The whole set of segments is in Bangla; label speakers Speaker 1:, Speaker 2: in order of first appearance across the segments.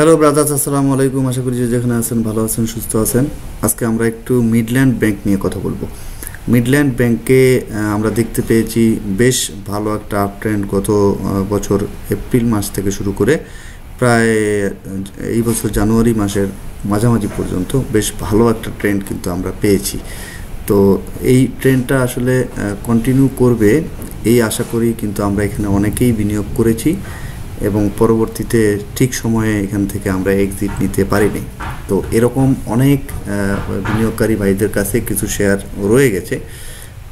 Speaker 1: হ্যালো ব্রাদার্স, আসসালামু আলাইকুম। আশা করি যে যেখানে আছেন ভালো আছেন, সুস্থ আছেন। আজকে আমরা একটু মিডল্যান্ড ব্যাংক নিয়ে কথা বলবো। মিডল্যান্ড ব্যাংকে আমরা দেখতে পেয়েছি বেশ ভালো একটা আপ ট্রেন্ড গত বছর এপ্রিল মাস থেকে শুরু করে প্রায় এই বছর জানুয়ারি মাসের মাঝামাঝি পর্যন্ত বেশ ভালো একটা ট্রেন্ড কিন্তু আমরা পেয়েছি। তো এই ট্রেন্ডটা আসলে কন্টিনিউ করবে এই আশা করি, কিন্তু আমরা এখানে অনেকেই বিনিয়োগ করেছি এবং পরবর্তীতে ঠিক সময়ে এখান থেকে আমরা এক্সিট নিতে পারিনি। তো এরকম অনেক বিনিয়োগকারী ভাইদের কাছে কিছু শেয়ার রয়ে গেছে।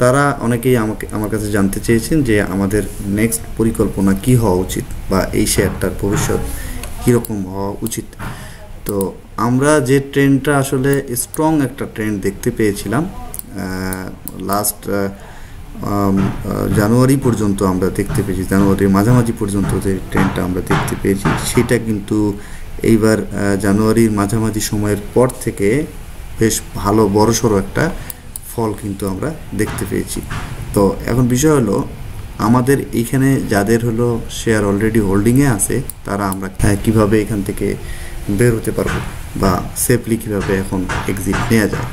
Speaker 1: তারা অনেকেই আমার কাছে জানতে চেয়েছেন যে আমাদের নেক্সট পরিকল্পনা কি হওয়া উচিত বা এই শেয়ারটার ভবিষ্যৎ কীরকম হওয়া উচিত। তো আমরা যে ট্রেন্ডটা আসলে স্ট্রং একটা ট্রেন্ড দেখতে পেয়েছিলাম লাস্ট জানুয়ারি পর্যন্ত আমরা দেখতে পেয়েছি, জানুয়ারির মাঝামাঝি পর্যন্ত যে ট্রেন্ডটা আমরা দেখতে পেয়েছি সেটা কিন্তু এইবার জানুয়ারির মাঝামাঝি সময়ের পর থেকে বেশ ভালো বড়সড় একটা ফল কিন্তু আমরা দেখতে পেয়েছি। তো এখন বিষয় হলো আমাদের এইখানে যাদের হলো শেয়ার অলরেডি হোল্ডিংয়ে আছে তারা আমরা কিভাবে এখান থেকে বের হতে পারবো বা সেফলি কীভাবে এখন এক্সিট নেওয়া যায়।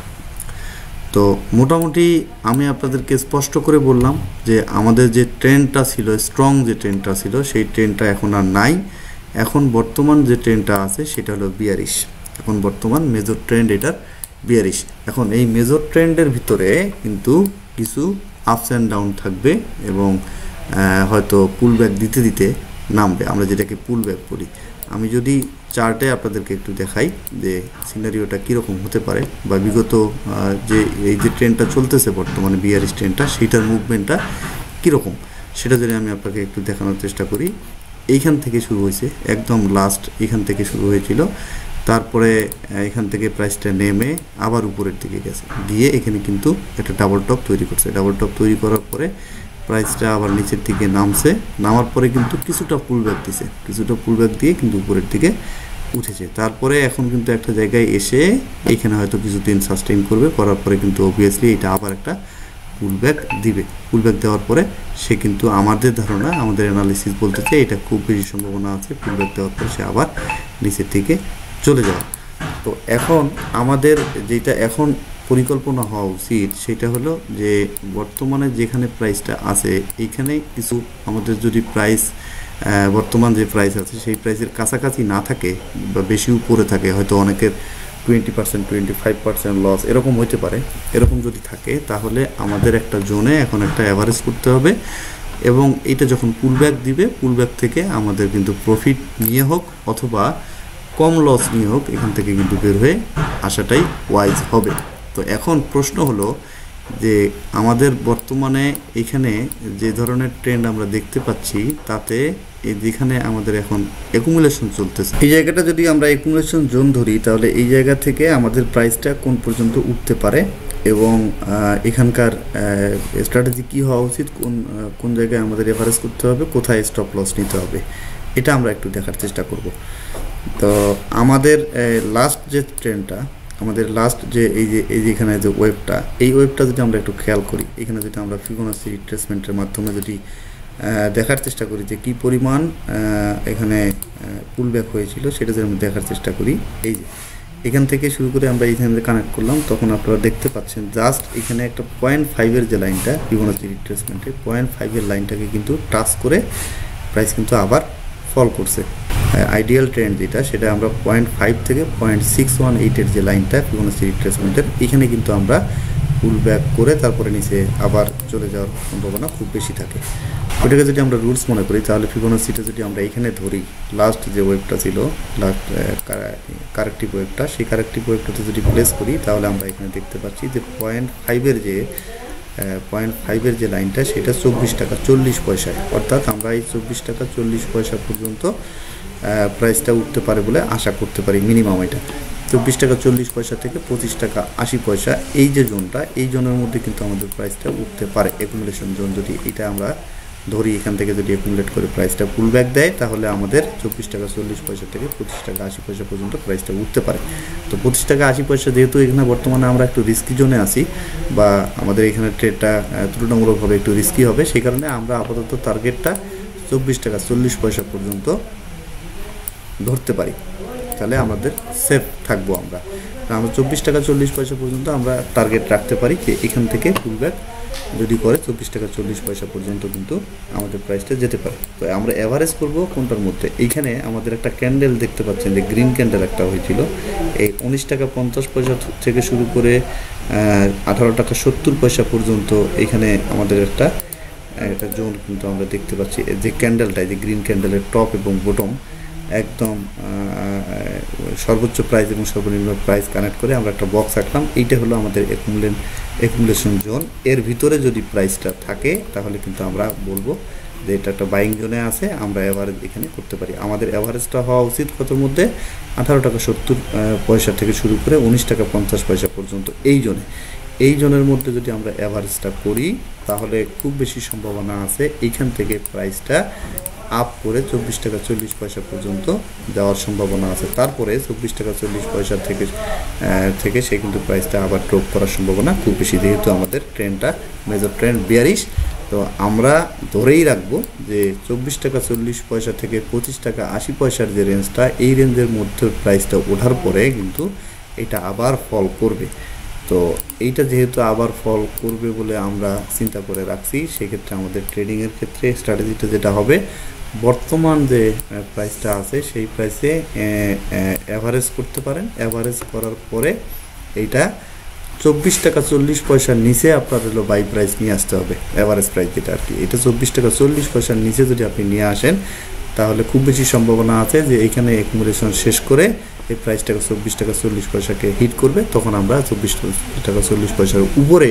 Speaker 1: তো মোটামুটি আমি আপনাদেরকে স্পষ্ট করে বললাম যে আমাদের যে ট্রেন্ডটা ছিল, স্ট্রং যে ট্রেন্ডটা ছিল, সেই ট্রেন্ডটা এখন আর নাই। এখন বর্তমান যে ট্রেন্ডটা আছে সেটা হলো বিয়ারিশ। এখন বর্তমান মেজর ট্রেন্ড এটার বিয়ারিশ। এখন এই মেজর ট্রেন্ডের ভিতরে কিন্তু কিছু আপস অ্যান্ড ডাউন থাকবে এবং হয়তো পুল ব্যাক দিতে দিতে নামবে, আমরা যেটাকে পুল ব্যাক বলি। আমি যদি চার্টে আপনাদেরকে একটু দেখাই যে সিনারিওটা কীরকম হতে পারে বা বিগত যে এই যে ট্রেন্ডটা চলতেছে বর্তমানে বিয়ারিশ ট্রেন্ডটা, সেইটার মুভমেন্টটা কীরকম সেটা যদি আমি আপনাকে একটু দেখানোর চেষ্টা করি। এইখান থেকে শুরু হয়েছে, একদম লাস্ট এখান থেকে শুরু হয়েছিল, তারপরে এখান থেকে প্রাইসটা নেমে আবার উপরের দিকে গেছে, গিয়ে এখানে কিন্তু একটা ডাবল টপ তৈরি করছে। ডাবল টপ তৈরি করার পরে প্রাইসটা আবার নিচের দিকে নামছে, নামার পরে কিন্তু কিছুটা পুল ব্যাক দিছে, কিছুটা পুল ব্যাক দিয়ে কিন্তু উপরের দিকে উঠেছে। তারপরে এখন কিন্তু একটা জায়গায় এসে এইখানে হয়তো কিছুদিন সাস্টেইন করবে, করার পরে কিন্তু অবভিয়াসলি এটা আবার একটা পুল ব্যাক দিবে। পুল ব্যাক দেওয়ার পরে সে কিন্তু আমাদের ধারণা, আমাদের অ্যানালিসিস বলতেছে এটা খুব বেশি সম্ভাবনা আছে পুল ব্যাক দেওয়ার পরে সে আবার নিচের দিকে চলে যাওয়া। তো এখন আমাদের যেটা এখন পরিকল্পনা হওয়া উচিত সেটা হলো যে বর্তমানে যেখানে প্রাইসটা আছে এইখানে কিছু আমাদের যদি প্রাইস বর্তমান যে প্রাইস আছে সেই প্রাইসের কাছাকাছি না থাকে বা বেশি উপরে থাকে, হয়তো অনেকের 20%, 25% লস এরকম হতে পারে। এরকম যদি থাকে তাহলে আমাদের একটা জোনে এখন একটা অ্যাভারেজ করতে হবে এবং এটা যখন পুল ব্যাক দিবে, পুল ব্যাক থেকে আমাদের কিন্তু প্রফিট নিয়ে হোক অথবা কম লস নিয়ে হোক এখান থেকে কিন্তু বের হয়ে আসাটাই ওয়াইজ হবে। তো এখন প্রশ্ন হলো যে আমাদের বর্তমানে এখানে যে ধরনের ট্রেন্ড আমরা দেখতে পাচ্ছি তাতে যেখানে আমাদের এখন অ্যাকুমুলেশন চলতেছে, এই জায়গাটা যদি আমরা অ্যাকুমুলেশন জোন ধরি তাহলে এই জায়গা থেকে আমাদের প্রাইসটা কোন পর্যন্ত উঠতে পারে এবং এখানকার স্ট্র্যাটেজি কী হওয়া উচিত, কোন জায়গায় আমাদের এভারেজ করতে হবে, কোথায় স্টপ লস নিতে হবে, এটা আমরা একটু দেখার চেষ্টা করব। তো আমাদের লাস্ট যে ট্রেন্ডটা, আমাদের লাস্ট যে এই যে এখানে যে ওয়েবটা, এই ওয়েবটা যদি আমরা একটু খেয়াল করি, এখানে যদি আমরা ফিবোনাচি রিট্রেসমেন্টের মাধ্যমে যদি দেখার চেষ্টা করি যে কী পরিমাণ এখানে পুল ব্যাক হয়েছিল সেটা যদি আমরা দেখার চেষ্টা করি, এই যে এখান থেকে শুরু করে আমরা এইখানে কানেক্ট করলাম, তখন আপনারা দেখতে পাচ্ছেন জাস্ট এখানে একটা 0.5-এর যে লাইনটা ফিবোনাচি রিট্রেসমেন্টের 0.5-এর লাইনটাকে কিন্তু টাচ করে প্রাইস কিন্তু আবার ফল করছে। আইডিয়াল ট্রেন্ড যেটা সেটা আমরা 0.5 থেকে 0.618-এর যে লাইনটা ফিবোনাচি রিট্রেসমেন্টের, এখানে কিন্তু আমরা পুল ব্যাক করে তারপরে নিচে আবার চলে যাওয়ার সম্ভাবনা খুব বেশি থাকে। ওইটাকে যদি আমরা রুলস মনে করি তাহলে ফিবোনাচিটা যদি আমরা এখানে ধরি, লাস্ট যে ওয়েবটা ছিল, লাস্ট কারেক্টিভ ওয়েবটা, সেই কারেক্টিভ ওয়েবটাতে যদি প্লেস করি তাহলে আমরা এখানে দেখতে পাচ্ছি যে 0.5-এর যে লাইনটা সেটা 24 টাকা 40 পয়সায়, অর্থাৎ আমরা এই 24 টাকা 40 পয়সা পর্যন্ত প্রাইসটা উঠতে পারে বলে আশা করতে পারি। মিনিমাম এটা 24 টাকা 40 পয়সা থেকে 25 টাকা 80 পয়সা, এই যে জোনটা, এই জোনের মধ্যে কিন্তু আমাদের প্রাইসটা উঠতে পারে। অ্যাকুমুলেশন জোন যদি এটা আমরা ধরি, এখান থেকে যদি অ্যাকুমুলেট করে প্রাইসটা পুল ব্যাক দেয় তাহলে আমাদের 24 টাকা 40 পয়সা থেকে 25 টাকা 80 পয়সা পর্যন্ত প্রাইসটা উঠতে পারে। তো 25 টাকা 80 পয়সা যেহেতু এখানে বর্তমানে আমরা একটু রিস্কি জোনে আছি বা আমাদের এখানে ট্রেডটা তুলনামূলকভাবে একটু রিস্কি হবে, সেই কারণে আমরা আপাতত টার্গেটটা 24 টাকা 40 পয়সা পর্যন্ত ধরতে পারি। তাহলে আমাদের সেফ থাকবো। আমরা 24 টাকা 40 পয়সা পর্যন্ত আমরা টার্গেট রাখতে পারি যে এখান থেকে পুলব্যাক যদি করে 24 টাকা 40 পয়সা পর্যন্ত কিন্তু আমাদের প্রাইসটা যেতে পারে। তো আমরা অ্যাভারেজ করবো কোনটার মধ্যে? এইখানে আমাদের একটা ক্যান্ডেল দেখতে পাচ্ছেন যে গ্রিন ক্যান্ডেল একটা হয়েছিল, এই 19 টাকা 50 পয়সা থেকে শুরু করে 18 টাকা 70 পয়সা পর্যন্ত এখানে আমাদের একটা জোন কিন্তু আমরা দেখতে পাচ্ছি। যে ক্যান্ডেলটা, যে গ্রিন ক্যান্ডেলের টপ এবং বটম একদম সর্বোচ্চ প্রাইস এবং সর্বনিম্ন প্রাইস কানেক্ট করে আমরা একটা বক্স রাখলাম। এইটা হলো আমাদের অ্যাকুমুলেশন জোন। এর ভিতরে যদি প্রাইসটা থাকে তাহলে কিন্তু আমরা বলবো যে এটা একটা বাইং জোনে আছে, আমরা অ্যাভারেজ এখানে করতে পারি। আমাদের অ্যাভারেজটা হওয়া উচিত কতর মধ্যে? 18 টাকা 70 পয়সা থেকে শুরু করে 19 টাকা 50 পয়সা পর্যন্ত এই জোনের মধ্যে যদি আমরা অ্যাভারেজটা করি তাহলে খুব বেশি সম্ভাবনা আছে এইখান থেকে প্রাইসটা আপ করে 24 টাকা 40 পয়সা পর্যন্ত যাওয়ার সম্ভাবনা আছে। তারপরে 24 টাকা 40 পয়সা থেকে সে কিন্তু প্রাইসটা আবার ড্রপ করার সম্ভাবনা খুব বেশি, যেহেতু আমাদের ট্রেন্ডটা মেজর ট্রেন্ড বিয়ারিশ। তো আমরা ধরেই রাখবো যে 24 টাকা 40 পয়সা থেকে 25 টাকা 80 পয়সার যে রেঞ্জটা, এই রেঞ্জের মধ্যে প্রাইসটা ওঠার পরে কিন্তু এটা আবার ফল করবে। তো এইটা যেহেতু আবার ফল করবে বলে আমরা চিন্তা করে রাখছি, সেক্ষেত্রে আমাদের ট্রেডিংয়ের ক্ষেত্রে স্ট্র্যাটেজিটা যেটা হবে, বর্তমান যে প্রাইসটা আছে সেই প্রাইসে অ্যাভারেজ করতে পারেন। অ্যাভারেজ করার পরে এইটা 24 টাকা 40 পয়সার নিচে আপনার হলো বাই প্রাইস নিয়ে আসতে হবে। অ্যাভারেজ প্রাইস যেটা আর কি, এটা 24 টাকা 40 পয়সার নিচে যদি আপনি নিয়ে আসেন তাহলে খুব বেশি সম্ভাবনা আছে যে এখানে অ্যাকুমুলেশন শেষ করে এই প্রাইসটাকে 24 টাকা 40 পয়সাকে হিট করবে। তখন আমরা 24 টাকা 40 পয়সার উপরে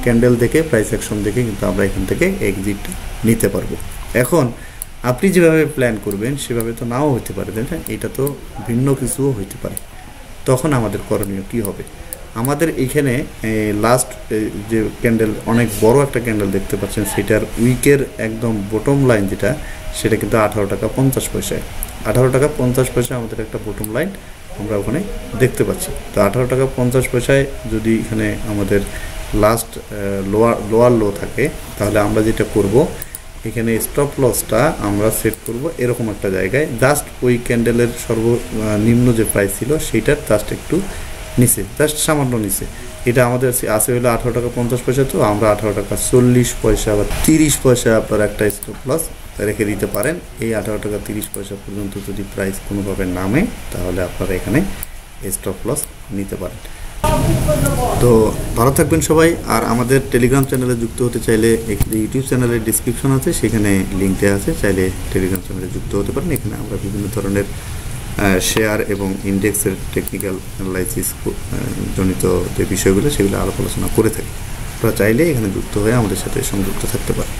Speaker 1: ক্যান্ডেল দেখে, প্রাইস অ্যাকশন দেখে কিন্তু আমরা এখান থেকে এক্সিট নিতে পারবো। এখন আপনি যেভাবে প্ল্যান করবেন সেভাবে তো নাও হতে পারে, তাই না? এটা তো ভিন্ন কিছুও হইতে পারে। তখন আমাদের করণীয় কী হবে? আমাদের এখানে লাস্ট যে ক্যান্ডেল, অনেক বড় একটা ক্যান্ডেল দেখতে পাচ্ছেন, সেটার উইকের একদম বটম লাইন যেটা, সেটা কিন্তু 18 টাকা 50 পয়সায়। 18 টাকা 50 পয়সা আমাদের একটা বটম লাইন আমরা ওখানে দেখতে পাচ্ছি। তো 18 টাকা 50 পয়সায় যদি এখানে আমাদের লাস্ট লোয়ার লো থাকে, তাহলে আমরা যেটা করব, এখানে স্টপ লসটা আমরা সেট করব এরকম একটা জায়গায়, জাস্ট ওই ক্যান্ডেলের সর্বনিম্ন যে প্রাইস ছিল সেইটার জাস্ট একটু নিচে, জাস্ট সামান্য নিচে। এটা আমাদের আছে হলো 18 টাকা 50 পয়সা। তো আমরা 18 টাকা 40 পয়সা বা 30 পয়সা আপনার একটা স্টপ লস রেখে দিতে পারেন। এই 18 টাকা 30 পয়সা পর্যন্ত যদি প্রাইস কোনোভাবে নামে তাহলে আপনারা এখানে স্টপ লস নিতে পারেন। তো ভালো থাকবেন সবাই। আর আমাদের টেলিগ্রাম চ্যানেলে যুক্ত হতে চাইলে ইউটিউব চ্যানেলের ডিসক্রিপশন আছে, সেখানে লিঙ্ক দেওয়া আছে, চাইলে টেলিগ্রাম চ্যানেলে যুক্ত হতে পারেন। এখানে আমরা বিভিন্ন ধরনের শেয়ার এবং ইন্ডেক্সের টেকনিক্যাল অ্যানালাইসিস জনিত যে বিষয়গুলো, সেগুলো আলোচনা করে থাকি। আপনারা চাইলে এখানে যুক্ত হয়ে আমাদের সাথে সংযুক্ত থাকতে পারেন।